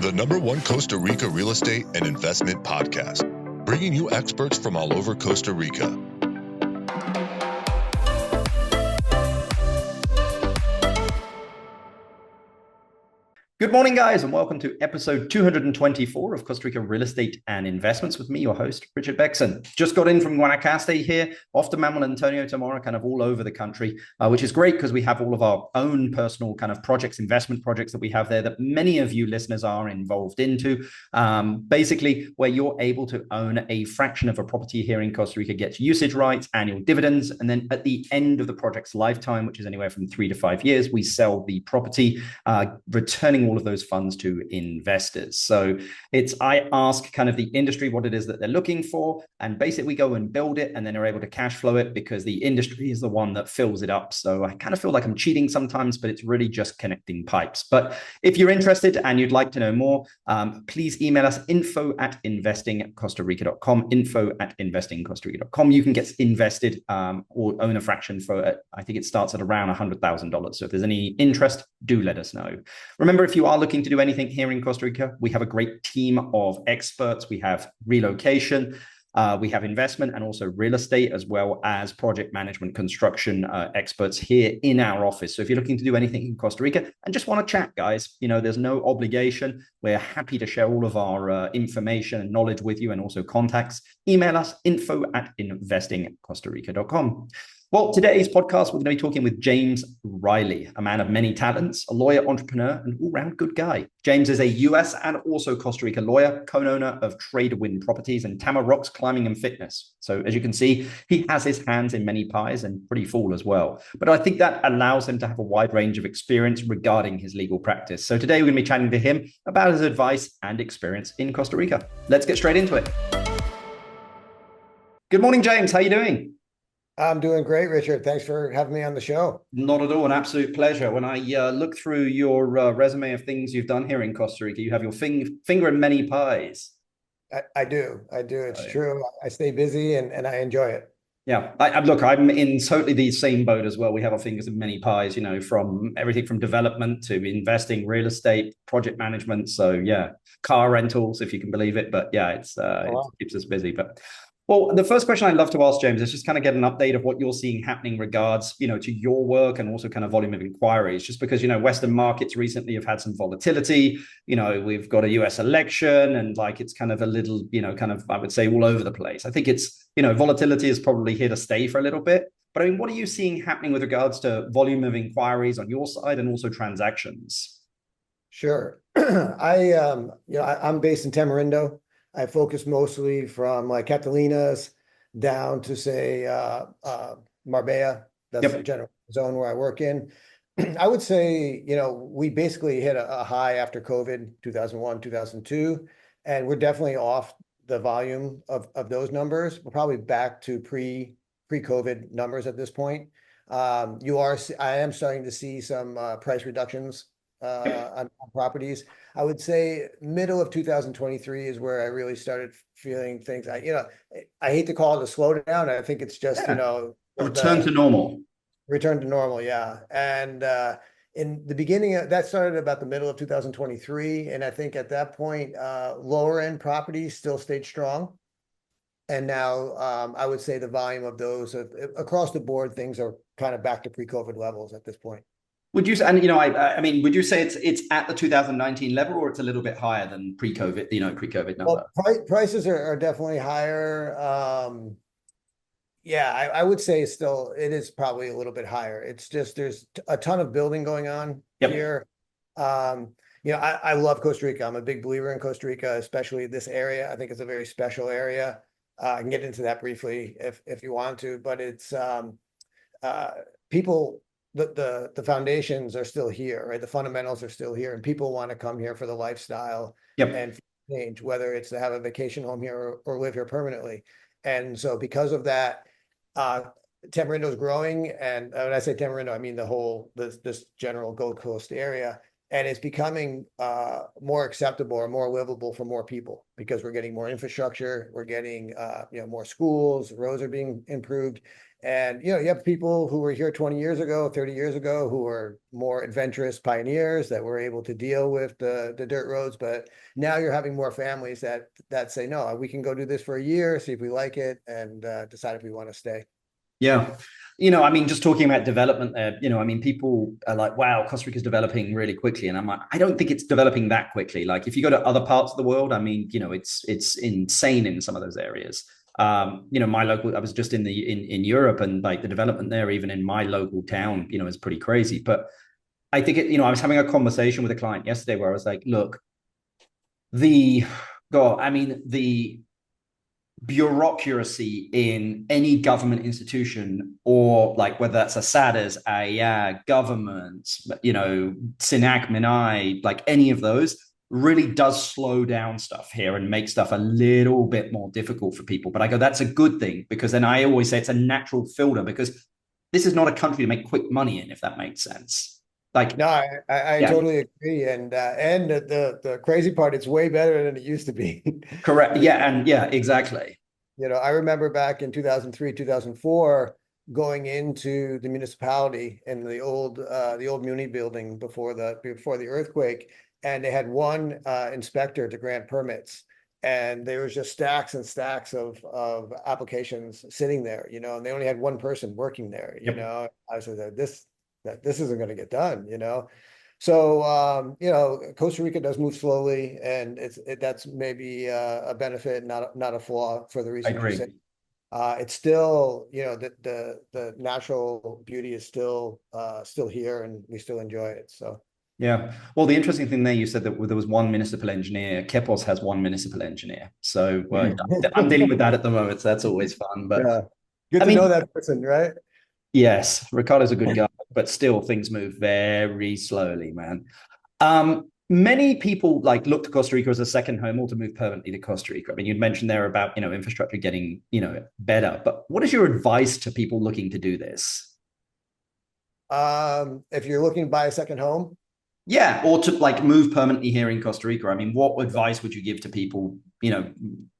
the #1 Costa Rica real estate and investment podcast, bringing you experts from all over Costa Rica. Good morning, guys, and welcome to episode 224 of Costa Rica Real Estate and Investments with me, your host, Richard Beckson. Just got in from Guanacaste here, off to Manuel Antonio tomorrow, kind of all over the country, which is great because we have all of our own personal kind of projects, investment projects that we have there that many of you listeners are involved into. Basically, where you're able to own a fraction of a property here in Costa Rica, gets usage rights, annual dividends, and then at the end of the project's lifetime, which is anywhere from 3 to 5 years, we sell the property, returning all of those funds to investors. So I ask kind of the industry what it is that they're looking for, and basically we go and build it and then are able to cash flow it because the industry is the one that fills it up. So I kind of feel like I'm cheating sometimes, but it's really just connecting pipes. But if you're interested and you'd like to know more, please email us info@investingcostarrica.com, info@investingcostarrica.com. You can get invested or own a fraction for, I think it starts at around $100,000. So if there's any interest, do let us know. Remember, if you are looking to do anything here in Costa Rica, we have a great team of experts. We have relocation, we have investment, and also real estate, as well as project management, construction experts here in our office. So if you're looking to do anything in Costa Rica and just want to chat, guys, there's no obligation. We're happy to share all of our information and knowledge with you, and also contacts. Email us info@investingcostarrica.com. Well, today's podcast, we're going to be talking with James Reilly, a man of many talents, a lawyer, entrepreneur, and all-round good guy. James is a US and also Costa Rica lawyer, co-owner of Tradewind Properties and TamaRocks Climbing and Fitness. So as you can see, he has his hands in many pies and pretty full as well. But I think that allows him to have a wide range of experience regarding his legal practice. So today we're going to be chatting to him about his advice and experience in Costa Rica. Let's get straight into it. Good morning, James. How are you doing? I'm doing great, Richard. Thanks for having me on the show. Not at all. An absolute pleasure. When I look through your resume of things you've done here in Costa Rica, you have your finger in many pies. I do. It's true. I stay busy and I enjoy it. Yeah. Look, I'm in totally the same boat as well. We have our fingers in many pies, from everything from development to investing, real estate, project management. So yeah, car rentals, if you can believe it. But yeah, it keeps us busy. But well, the first question I'd love to ask, James, is just kind of get an update of what you're seeing happening in regards, to your work and also kind of volume of inquiries, just because, Western markets recently have had some volatility. We've got a US election and it's kind of a little, I would say all over the place. I think it's, volatility is probably here to stay for a little bit. But I mean, what are you seeing happening with regards to volume of inquiries on your side and also transactions? Sure. I'm based in Tamarindo. I focus mostly from Catalinas down to say Marbella. That's the general zone where I work in. I would say, we basically hit a high after COVID, 2001, 2002, and we're definitely off the volume of those numbers. We're probably back to pre-COVID numbers at this point. I am starting to see some price reductions on properties. I would say middle of 2023 is where I really started feeling things. I hate to call it a slowdown. I think it's just, return to normal. Return to normal, yeah. And in the beginning, that started about the middle of 2023. And I think at that point, lower end properties still stayed strong. And now I would say the volume of those across the board, things are kind of back to pre-COVID levels at this point. Would you, and I mean, would you say it's at the 2019 level, or it's a little bit higher than pre-COVID, pre-COVID number? Well, prices are definitely higher. Yeah, I would say it is probably a little bit higher. It's just there's a ton of building going on here. I love Costa Rica. I'm a big believer in Costa Rica, especially this area. I think it's a very special area. I can get into that briefly if you want to, but it's people. The foundations are still here, right? The fundamentals are still here, and people want to come here for the lifestyle and change, whether it's to have a vacation home here or live here permanently. And so because of that, Tamarindo is growing. And when I say Tamarindo, I mean this general Gold Coast area. And it's becoming more acceptable or more livable for more people because we're getting more infrastructure, we're getting more schools, roads are being improved, And, you know, you have people who were here 20 years ago, 30 years ago, who are more adventurous pioneers that were able to deal with the dirt roads. But now you're having more families that say, no, we can go do this for a year, see if we like it, and decide if we want to stay. Yeah. I mean, just talking about development there, I mean, people are like, wow, Costa Rica is developing really quickly. And I'm like, I don't think it's developing that quickly. Like if you go to other parts of the world, I mean, it's insane in some of those areas. My local, I was just in Europe, and like the development there, even in my local town, is pretty crazy. But I think I was having a conversation with a client yesterday where I was like, look, the bureaucracy in any government institution, or like whether that's ASADAs, AIA, governments, SINAC, MINAI, like any of those, really does slow down stuff here and make stuff a little bit more difficult for people. But I go, that's a good thing, because then I always say it's a natural filter, because this is not a country to make quick money in, if that makes sense. Like, no, I totally agree. And the crazy part, it's way better than it used to be. Correct. Yeah. And yeah, exactly. I remember back in 2003, 2004, going into the municipality in the old Muni building before the earthquake, and they had one inspector to grant permits, and there was just stacks and stacks of applications sitting there, and they only had one person working there. Yep. I said this isn't going to get done. So, Costa Rica does move slowly, and that's maybe a benefit, not a flaw, for the I reason you agree. say. It's still, the natural beauty is still here, and we still enjoy it. So. Yeah. Well, the interesting thing there, you said that there was one municipal engineer. Kepos has one municipal engineer. So I'm dealing with that at the moment. So that's always fun. But Yeah, good I to know mean, that person, right? yes, Ricardo's a good guy, but still things move very slowly, man. Many people like look to Costa Rica as a second home, or to move permanently to Costa Rica. I mean, you'd mentioned there about, infrastructure getting, better, but what is your advice to people looking to do this? If you're looking to buy a second home. Yeah, or to like move permanently here in Costa Rica. I mean, what advice would you give to people,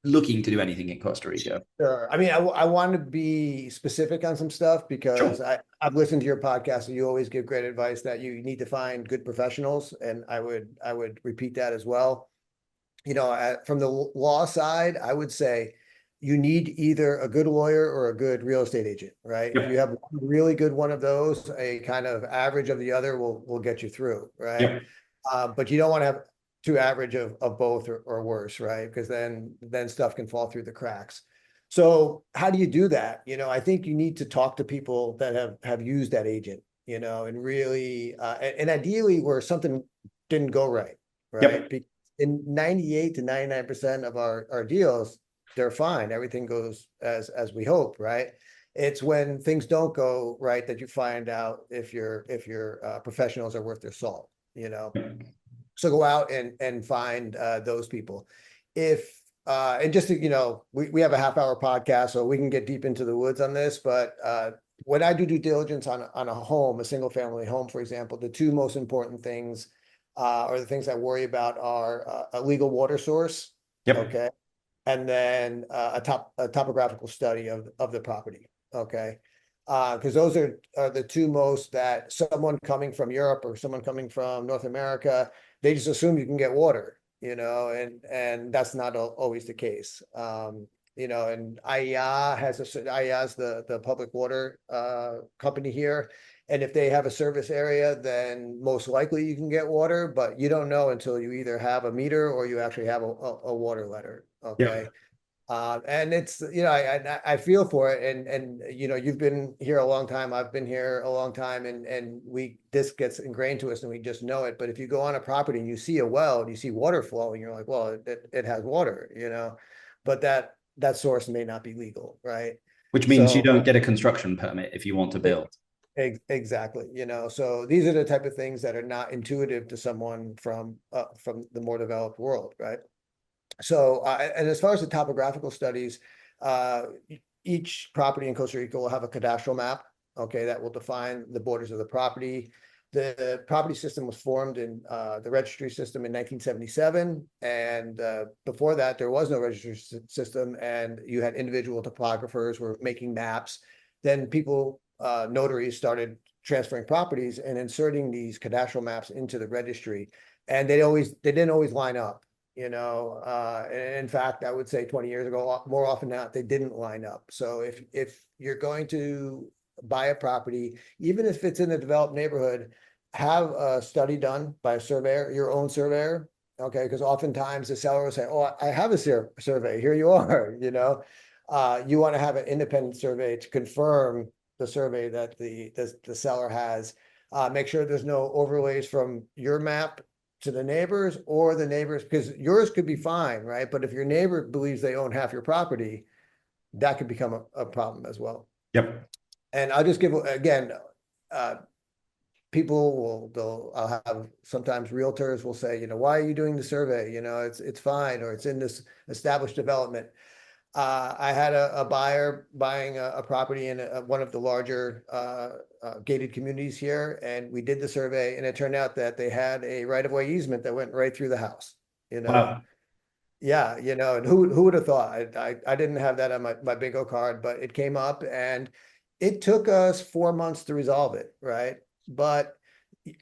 looking to do anything in Costa Rica? Sure. I mean, I want to be specific on some stuff, because Sure. I've listened to your podcast, and you always give great advice that you need to find good professionals. And I would repeat that as well. From the law side, I would say you need either a good lawyer or a good real estate agent, right? Yep. If you have one really good one of those, a kind of average of the other will get you through, right? Yep. But you don't want to have too average of both, or worse, right? Because then stuff can fall through the cracks. So how do you do that? I think you need to talk to people that have used that agent, and really, and ideally where something didn't go right, right? Yep. In 98 to 99% of our deals, they're fine. Everything goes as we hope, right? It's when things don't go right that you find out if your professionals are worth their salt. So go out and find those people. And just to, we have a half-hour podcast, so we can get deep into the woods on this. But when I do due diligence on a home, a single-family home, for example, the two most important things, or the things I worry about, are a legal water source. Yep. Okay. And then a topographical study of the property. Okay. Because those are the two most, that someone coming from Europe or someone coming from North America, they just assume you can get water, and that's not always the case. And IEA is the public water company here. And if they have a service area, then most likely you can get water, but you don't know until you either have a meter or you actually have a water letter. Okay. Yep. And it's, I feel for it. And you've been here a long time. I've been here a long time, and this gets ingrained to us, and we just know it. But if you go on a property and you see a well and you see water flowing, you're like, well, it has water, but that source may not be legal, right? Which means you don't get a construction permit if you want to build. Exactly. So these are the type of things that are not intuitive to someone from the more developed world, right? So, and as far as the topographical studies, each property in Costa Rica will have a cadastral map, okay, that will define the borders of the property. The property system was formed in the registry system in 1977, and before that, there was no registry system, and you had individual topographers were making maps, then people, notaries started transferring properties and inserting these cadastral maps into the registry. And they didn't always line up, you know. And in fact, I would say 20 years ago, more often than not, they didn't line up. So if you're going to buy a property, even if it's in a developed neighborhood, have a study done by a surveyor, your own surveyor. Okay, because oftentimes the seller will say, "Oh, I have a survey. Here you are." You know, you want to have an independent survey to confirm the survey that the seller has. Make sure there's no overlays from your map to the neighbors or the neighbors, because yours could be fine, right? But if your neighbor believes they own half your property, that could become a problem as well. Yep. And I'll just give, again, I'll have sometimes realtors will say, you know, why are you doing the survey? You know, it's fine, or it's in this established development. I had a buyer buying a property in one of the larger gated communities here, and we did the survey, and it turned out that they had a right-of-way easement that went right through the house. You know, Wow. yeah, you know, and who would have thought? I didn't have that on my bingo card, but it came up, and it took us 4 months to resolve it, right? But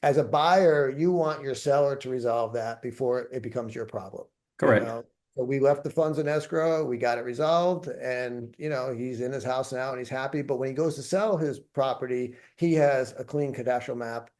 as a buyer, you want your seller to resolve that before it becomes your problem. Correct. You know? So we left the funds in escrow, we got it resolved, and you know, he's in his house now and he's happy. But when he goes to sell his property, he has a clean cadastral map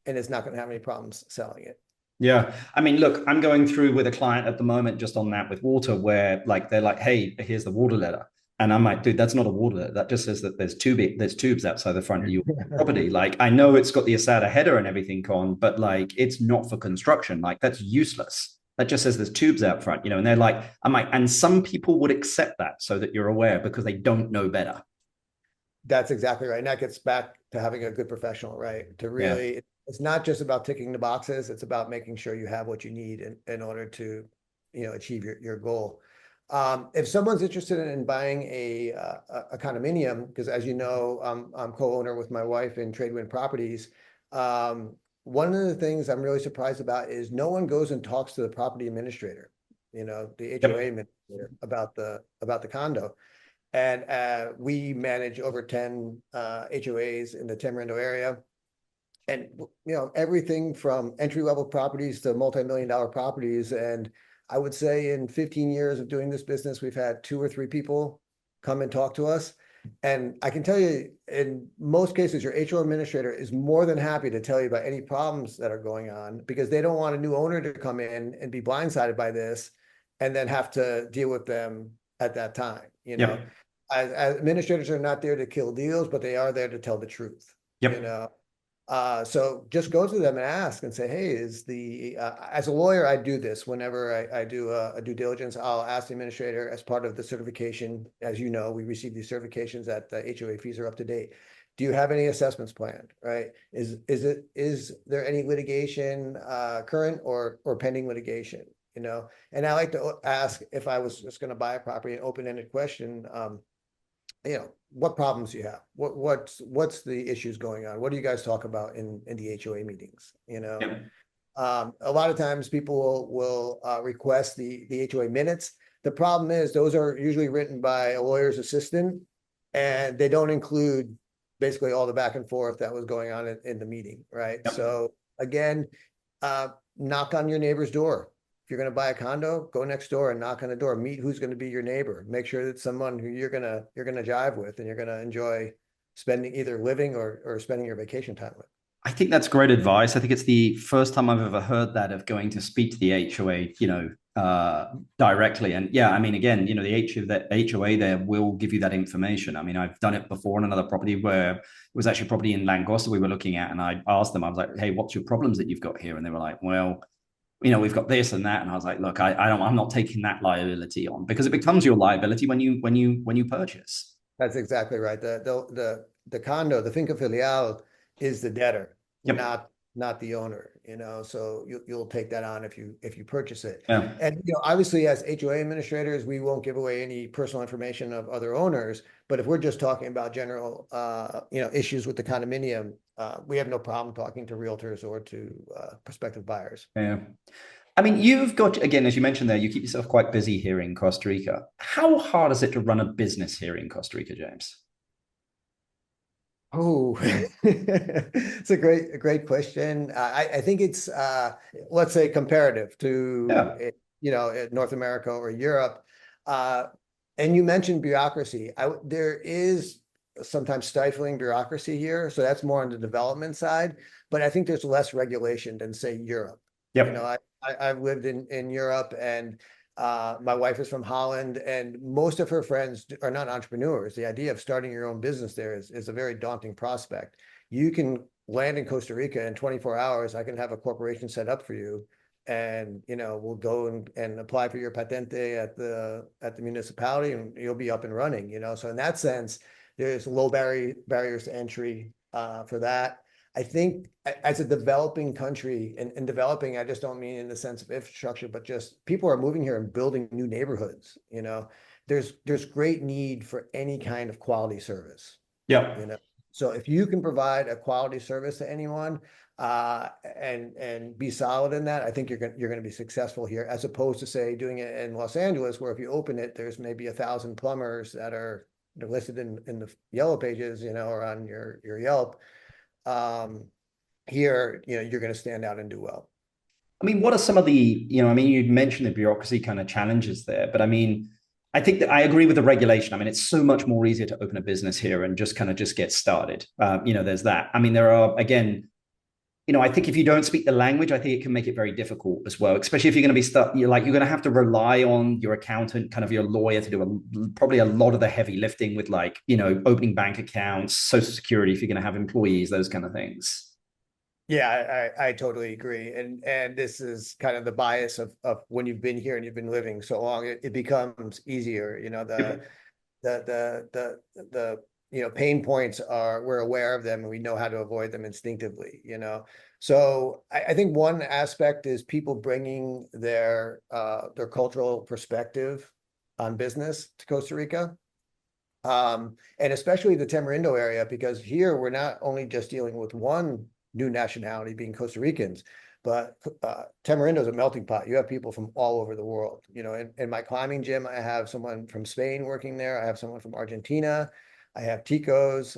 and is not going to have any problems selling it. Yeah. I mean, look, I'm going through with a client at the moment just on that with water, where like they're like, hey, here's the water letter. And I'm like, dude, that's not a water letter. That just says that there's tubes outside the front of your property. Like, I know it's got the ASADA header and everything on, but like, it's not for construction. Like, that's useless. That just says there's tubes out front, you know. And they're like, I'm like, and some people would accept that so that you're aware because they don't know better. That's exactly right. And that gets back to having a good professional, right? To really, it's not just about ticking the boxes. It's about making sure you have what you need in order to, you know, achieve your goal. If someone's interested in buying a condominium, because as you know, I'm co-owner with my wife in Tradewind Properties. One of the things I'm really surprised about is no one goes and talks to the property administrator, you know, the HOA administrator about the condo. And we manage over 10 HOAs in the Tamarindo area. And, you know, everything from entry-level properties to multi-million-dollar properties. And I would say in 15 years of doing this business, we've had 2 or 3 people come and talk to us. And I can tell you, in most cases, your HOA administrator is more than happy to tell you about any problems that are going on, because they don't want a new owner to come in and be blindsided by this and then have to deal with them at that time. You know, as administrators are not there to kill deals, but they are there to tell the truth. You know, so just go to them and ask and say, hey, as a lawyer, I do this whenever I do a due diligence. I'll ask the administrator as part of the certification. As you know, we receive these certifications that the HOA fees are up to date. Do you have any assessments planned, right? Is there any litigation current or pending litigation, you know? And I like to ask, if I was just going to buy a property, an open-ended question, you know, what problems do you have? What's the issues going on? What do you guys talk about in the HOA meetings? You know, a lot of times people will request the HOA minutes. The problem is those are usually written by a lawyer's assistant, and they don't include basically all the back and forth that was going on in the meeting, right? So again, knock on your neighbor's door. If you're going to buy a condo, go next door and knock on the door. Meet who's going to be your neighbor. Make sure that someone who you're going to jive with and you're going to enjoy spending, either living or spending your vacation time with. I think that's great advice. I think it's the first time I've ever heard that, of going to speak to the HOA, you know, directly. And yeah, I mean, again, you know, the HOA there will give you that information. I mean, I've done it before on another property where it was actually property in Langosta we were looking at, and I asked them, I was like, hey, what's your problems that you've got here? And they were like, well, you know, we've got this and that. And I was like, look, I'm not taking that liability on, because it becomes your liability when you purchase. That's exactly right. The condo, the finca filial, is the debtor, not the owner, you know, so you'll take that on if you purchase it. And, you know, obviously as HOA administrators, we won't give away any personal information of other owners, but if we're just talking about general, you know, issues with the condominium, we have no problem talking to realtors or to prospective buyers. Yeah. I mean, you've got, again, as you mentioned there, you keep yourself quite busy here in Costa Rica. How hard is it to run a business here in Costa Rica, James? Oh, it's a great question. I think it's let's say comparative to Yeah. North America or Europe. Uh, and you mentioned bureaucracy. There is sometimes stifling bureaucracy here, so that's more on the development side. But I think there's less regulation than say Europe. Yep. I've lived in Europe, and my wife is from Holland, and most of her friends are not entrepreneurs. The idea of starting your own business there is a very daunting prospect. You can land in Costa Rica in 24 hours. I can have a corporation set up for you, and we'll go and apply for your patente at the municipality, and you'll be up and running. So in that sense, there's low barriers to entry for that. I think as a developing country, and developing, I just don't mean in the sense of infrastructure, but just people are moving here and building new neighborhoods. There's great need for any kind of quality service. Yep. So if you can provide a quality service to anyone, and be solid in that, I think you're going to be successful here, as opposed to say doing it in Los Angeles, where if you open it, there's maybe 1,000 plumbers that are listed in the yellow pages, or on your Yelp. Here, you're going to stand out and do well. I mean, what are some of the, I mean, you mentioned the bureaucracy kind of challenges there, but I mean, I think that I agree with the regulation. I mean, it's so much more easier to open a business here and just get started. There's that. I mean, there are, again, I think if you don't speak the language, I think it can make it very difficult as well, especially if you're going to be you're going to have to rely on your accountant, kind of your lawyer, to do probably a lot of the heavy lifting with opening bank accounts, Social Security, if you're going to have employees, those kind of things. Yeah, I totally agree. And this is kind of the bias of when you've been here and you've been living so long, it becomes easier. The pain points we're aware of them, and we know how to avoid them instinctively. So I think one aspect is people bringing their cultural perspective on business to Costa Rica. And especially the Tamarindo area, because here we're not only just dealing with one new nationality being Costa Ricans, but Tamarindo is a melting pot. You have people from all over the world. In my climbing gym, I have someone from Spain working there. I have someone from Argentina. I have Ticos.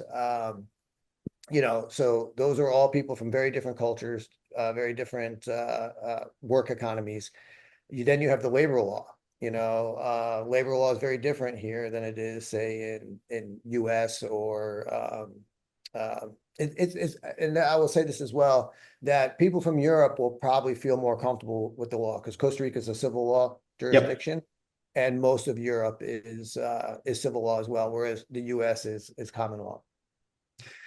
So those are all people from very different cultures, very different work economies. Then you have the labor law. Labor law is very different here than it is, say, in US or and I will say this as well, that people from Europe will probably feel more comfortable with the law, because Costa Rica is a civil law jurisdiction. Yep. And most of Europe is civil law as well, whereas the US is common law.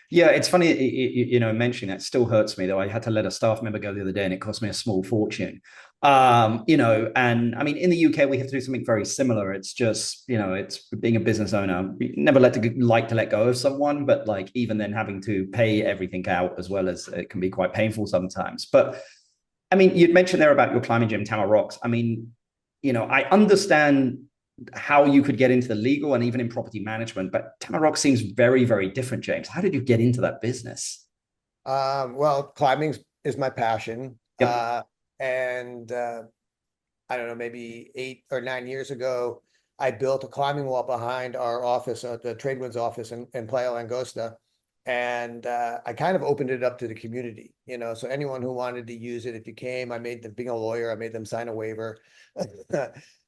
Yeah, it's funny, mentioning that still hurts me, though. I had to let a staff member go the other day, and it cost me a small fortune. And I mean, in the UK, we have to do something very similar. It's just, it's being a business owner. We never like to let go of someone, but even then having to pay everything out as well, as it can be quite painful sometimes. But I mean, you'd mentioned there about your climbing gym, TamaRocks. I mean, I understand how you could get into the legal and even in property management, but TamaRocks seems very, very different, James. How did you get into that business? Well, climbing is my passion. Yep. And I don't know, maybe 8 or 9 years ago, I built a climbing wall behind our office, the Tradewinds office in Playa Langosta. And I kind of opened it up to the community, so anyone who wanted to use it, if you came, being a lawyer, I made them sign a waiver.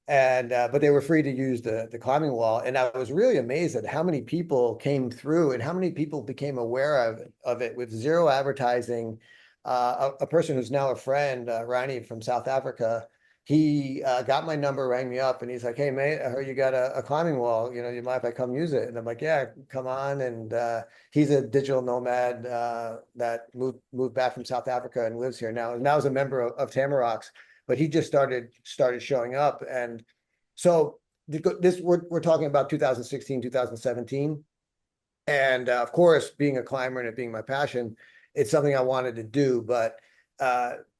And but they were free to use the climbing wall. And I was really amazed at how many people came through and how many people became aware of it with zero advertising. A person who's now a friend, Ronnie from South Africa, he got my number, rang me up, and he's like, "Hey, mate, I heard you got a climbing wall. You mind if I come use it?" And I'm like, "Yeah, come on." And he's a digital nomad that moved back from South Africa and lives here now. And now is a member of TamaRocks, but he just started showing up. And so this we're talking about 2016, 2017. And of course, being a climber and it being my passion, it's something I wanted to do. But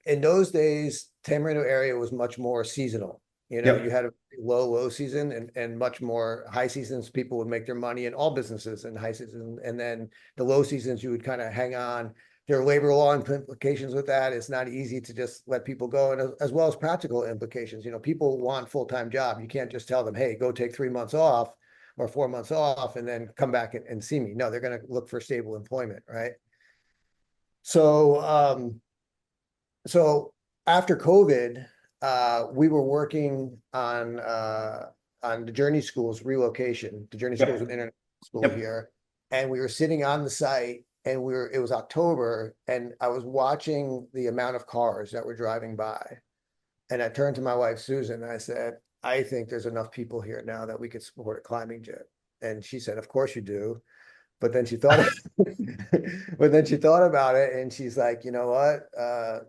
in those days, Tamarindo area was much more seasonal. Yep. You had a low season and much more high seasons. People would make their money in all businesses in high season. And then the low seasons, you would kind of hang on. There are labor law implications with that. It's not easy to just let people go, and as well as practical implications. People want full-time job. You can't just tell them, "Hey, go take 3 months off." or 4 months off and then come back and see me. No, they're going to look for stable employment, right? So, so after COVID, we were working on the Journey School's relocation. The Journey School is an internet school here, and we were sitting on the site, and it was October, and I was watching the amount of cars that were driving by, and I turned to my wife Susan and I said, I think there's enough people here now that we could support a climbing gym. And she said, of course you do. But then she thought, but then she thought about it, and she's like, you know what?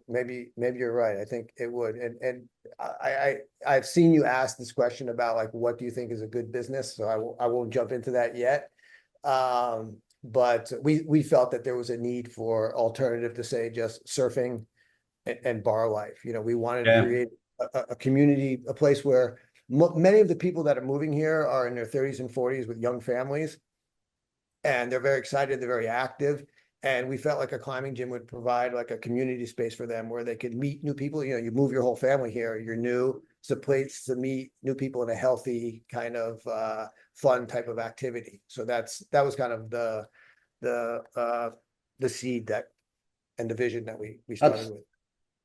Maybe you're right. I think it would. And I've seen you ask this question about like, what do you think is a good business? So I won't jump into that yet. But we felt that there was a need for alternative to say just surfing and bar life. You know, we wanted to create a community, a place where many of the people that are moving here are in their 30s and 40s with young families. And they're very excited, they're very active. And we felt like a climbing gym would provide like a community space for them where they could meet new people. You know, you move your whole family here, you're new. It's a place to meet new people in a healthy kind of fun type of activity. So that was kind of the seed that and the vision that we started with.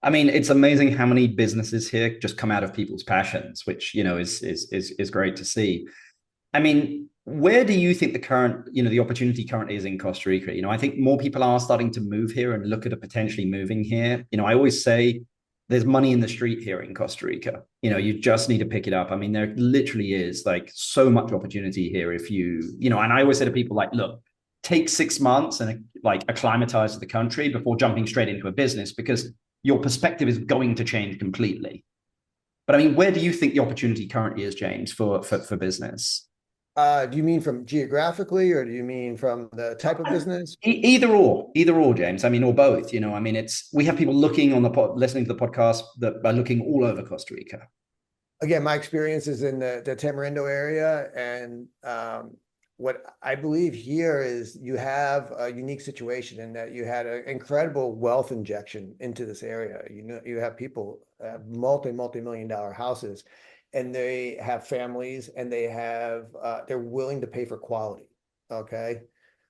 I mean, it's amazing how many businesses here just come out of people's passions, which, you know, is great to see. I mean, where do you think the current, you know, the opportunity currently is in Costa Rica? You know, I think more people are starting to move here and look at potentially moving here. You know, I always say there's money in the street here in Costa Rica. You know, you just need to pick it up. I mean, there literally is like so much opportunity here if you know, and I always say to people like, look, take 6 months and like acclimatize to the country before jumping straight into a business, because your perspective is going to change completely. But I mean, where do you think the opportunity currently is, James, for business? Do you mean from geographically, or do you mean from the type of business? Either or, James. I mean, or both. You know, I mean, we have people looking on listening to the podcast that are looking all over Costa Rica. Again, my experience is in the Tamarindo area, and what I believe here is you have a unique situation in that you had an incredible wealth injection into this area. You know, you have people multi-million-dollar houses, and they have families, and they're willing to pay for quality. Okay.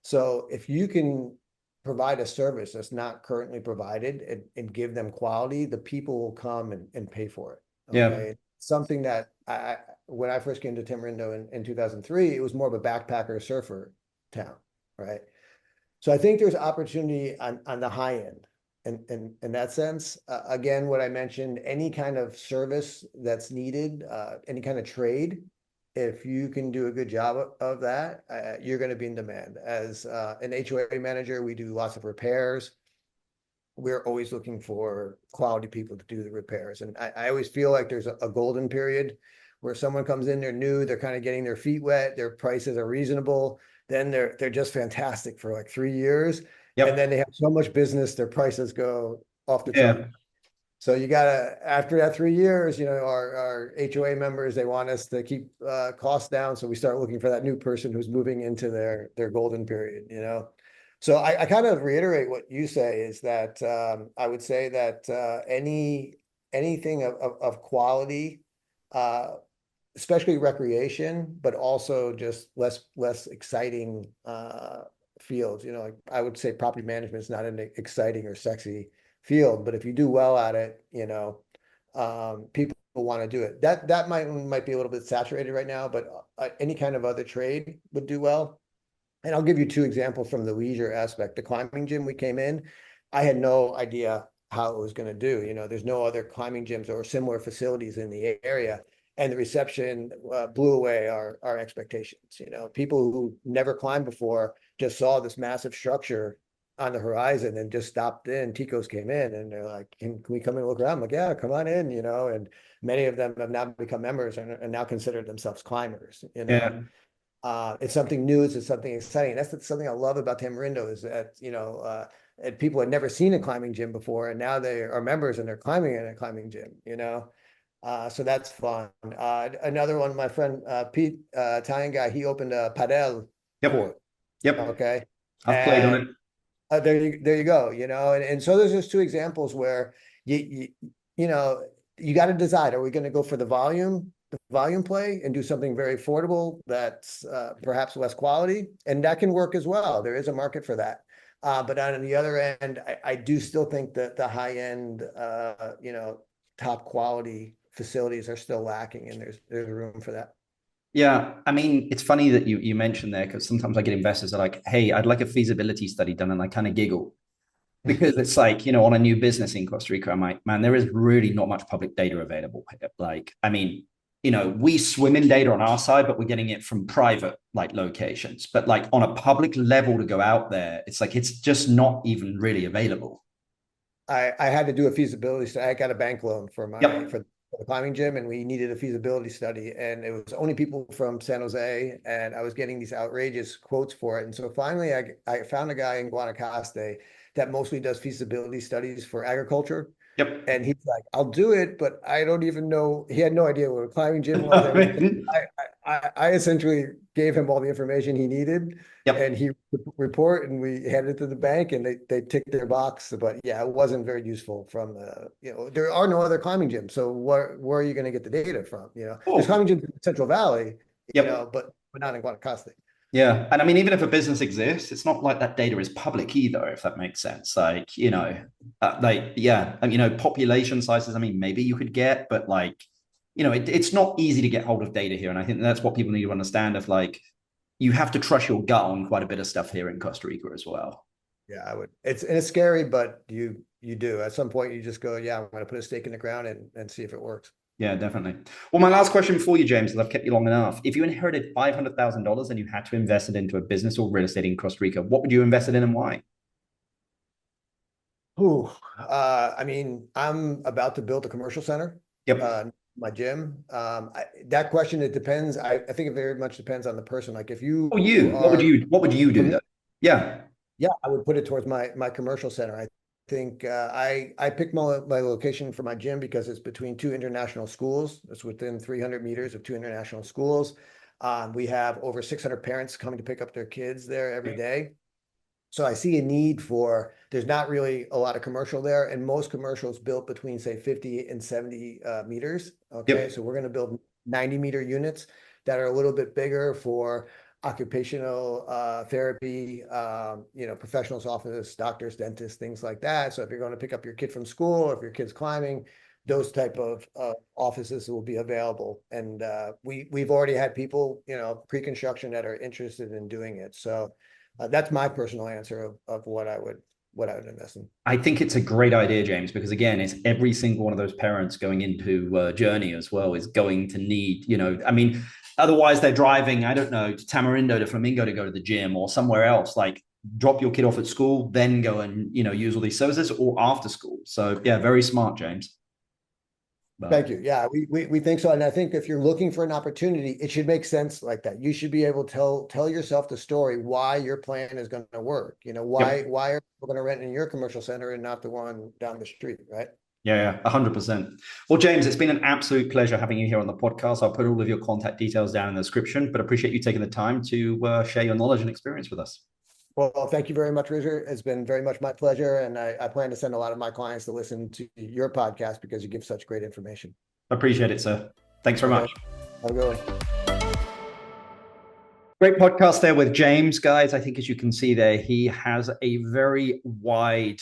So if you can provide a service that's not currently provided and give them quality, the people will come and pay for it. Okay. Yeah. Something that when I first came to Tamarindo in 2003, it was more of a backpacker surfer town. Right. So I think there's opportunity on the high end. In that sense, again, what I mentioned, any kind of service that's needed, any kind of trade, if you can do a good job of that, you're going to be in demand. As an HOA manager, we do lots of repairs. We're always looking for quality people to do the repairs. And I always feel like there's a golden period where someone comes in, they're new, they're kind of getting their feet wet, their prices are reasonable, then they're just fantastic for like 3 years. Yep. And then they have so much business, their prices go off the chart. So you gotta, after that 3 years, you know, our HOA members, they want us to keep costs down. So we start looking for that new person who's moving into their golden period, you know? So I kind of reiterate what you say is that I would say that anything of quality, especially recreation, but also just less exciting fields. You know, like I would say property management is not an exciting or sexy field, but if you do well at it, you know, people want to do it. That might be a little bit saturated right now, but any kind of other trade would do well. And I'll give you 2 examples from the leisure aspect. The climbing gym we came in, I had no idea how it was going to do. You know, there's no other climbing gyms or similar facilities in the area. And the reception blew away our expectations. You know, people who never climbed before just saw this massive structure on the horizon and just stopped in. Ticos came in and they're like, can we come in and look around? I'm like, yeah, come on in, you know, and many of them have now become members and now consider themselves climbers, you know. Yeah. It's something new, it's something exciting. That's something I love about Tamarindo is that, you know, and people had never seen a climbing gym before, and now they are members and they're climbing in a climbing gym, you know. So that's fun. Another one, my friend Pete, Italian guy, he opened a padel court. Yep. Okay. I've played on it. There you go. You know, and so there's just 2 examples where you know, you got to decide: are we going to go for the volume the volume play and do something very affordable that's perhaps less quality, and that can work as well. There is a market for that. But on the other end, I do still think that the high end, top quality facilities are still lacking, and there's room for that. Yeah, I mean, it's funny that you mentioned there, because sometimes I get investors that are like, "Hey, I'd like a feasibility study done," and I kind of giggle because it's like, on a new business in Costa Rica, I'm like, man, there is really not much public data available. Like, I mean, we swim in data on our side, but we're getting it from private locations. But like on a public level to go out there, it's like it's just not even really available. I had to do a feasibility study. I got a bank loan for Yep. for the climbing gym, and we needed a feasibility study, and it was only people from San Jose, and I was getting these outrageous quotes for it. And so finally I found a guy in Guanacaste that mostly does feasibility studies for agriculture. Yep. And he's like, I'll do it, but I don't even know. He had no idea what a climbing gym was. I essentially gave him all the information he needed, Yep. and he report, and we handed it to the bank, and they ticked their box. But yeah, it wasn't very useful from there are no other climbing gyms. So where are you going to get the data from? There's climbing gyms in Central Valley, Yep. but not in Guanacaste. Yeah. And I mean, even if a business exists, it's not like that data is public either, if that makes sense. Yeah, and, population sizes, I mean, maybe you could get, but it's not easy to get hold of data here. And I think that's what people need to understand of you have to trust your gut on quite a bit of stuff here in Costa Rica as well. Yeah, I would. It's scary, but you do. At some point, you just go, yeah, I'm going to put a stake in the ground and see if it works. Yeah, definitely. Well, my last question for you, James, because I've kept you long enough. If you inherited $500,000 and you had to invest it into a business or real estate in Costa Rica, what would you invest it in and why? I mean, I'm about to build a commercial center. Yep. My gym. That question, it depends. I think it very much depends on the person. Like if you, what would you do though? Yeah. Yeah, I would put it towards my commercial center. I think I picked my location for my gym because it's between two international schools. It's within 300 meters of two international schools. We have over 600 parents coming to pick up their kids there every day. So I see a need there's not really a lot of commercial there, and most commercials built between say 50 and 70 meters. Okay. Yep. So we're going to build 90-meter units that are a little bit bigger for occupational therapy, professionals' office, doctors, dentists, things like that. So if you're going to pick up your kid from school, or if your kid's climbing, those type of offices will be available. And we've already had people, pre-construction that are interested in doing it. So that's my personal answer of what I would invest in. I think it's a great idea, James, because again, it's every single one of those parents going into Journey as well is going to need, I mean, otherwise they're driving, I don't know, to Tamarindo, to Flamingo to go to the gym or somewhere else, like drop your kid off at school, then go and, use all these services or after school. So yeah, very smart, James. But thank you. Yeah, we think so. And I think if you're looking for an opportunity, it should make sense like that. You should be able to tell yourself the story, why your plan is going to work. Why are people going to rent in your commercial center and not the one down the street, right? Yeah, 100%. Well, James, it's been an absolute pleasure having you here on the podcast. I'll put all of your contact details down in the description, but appreciate you taking the time to share your knowledge and experience with us. Well, thank you very much, Richard. It's been very much my pleasure. And I plan to send a lot of my clients to listen to your podcast because you give such great information. Appreciate it, sir. Thanks very much. Have a good one. Great podcast there with James, guys. I think as you can see there, he has a very wide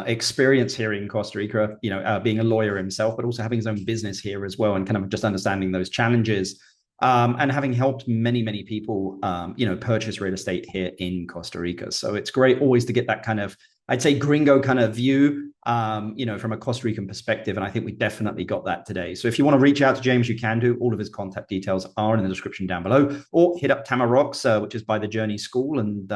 experience here in Costa Rica, being a lawyer himself, but also having his own business here as well and kind of just understanding those challenges. And having helped many, many people, purchase real estate here in Costa Rica. So it's great always to get that kind of, I'd say, gringo kind of view, from a Costa Rican perspective. And I think we definitely got that today. So if you want to reach out to James, you can do. All of his contact details are in the description down below, or hit up TamaRocks, which is by the Journey School, and,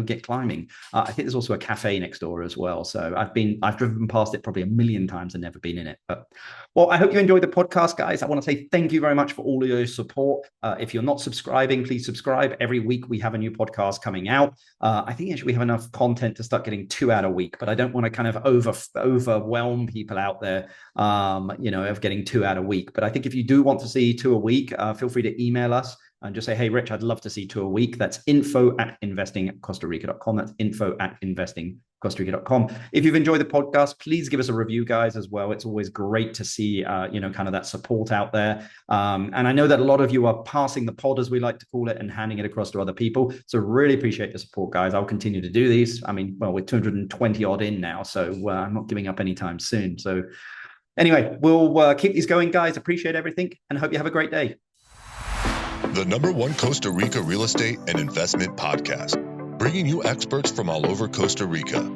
get climbing. I think there's also a cafe next door as well. So I've driven past it probably 1,000,000 times and never been in it. But well, I hope you enjoyed the podcast, guys. I want to say thank you very much for all of your support. If you're not subscribing, please subscribe. Every week we have a new podcast coming out. I think actually we have enough content to start getting 2 out a week, but I don't want to kind of overwhelm people out there, of getting 2 out a week. But I think if you do want to see 2 a week, feel free to email us. and just say, hey, Rich, I'd love to see 2 a week. That's info@investingcostarica.com. That's info@investingcostarica.com. If you've enjoyed the podcast, please give us a review, guys, as well. It's always great to see, kind of that support out there. And I know that a lot of you are passing the pod, as we like to call it, and handing it across to other people. So really appreciate the support, guys. I'll continue to do these. I mean, well, we're 220 odd in now, so I'm not giving up anytime soon. So anyway, we'll keep these going, guys. Appreciate everything and hope you have a great day. The #1 Costa Rica real estate and investment podcast, bringing you experts from all over Costa Rica.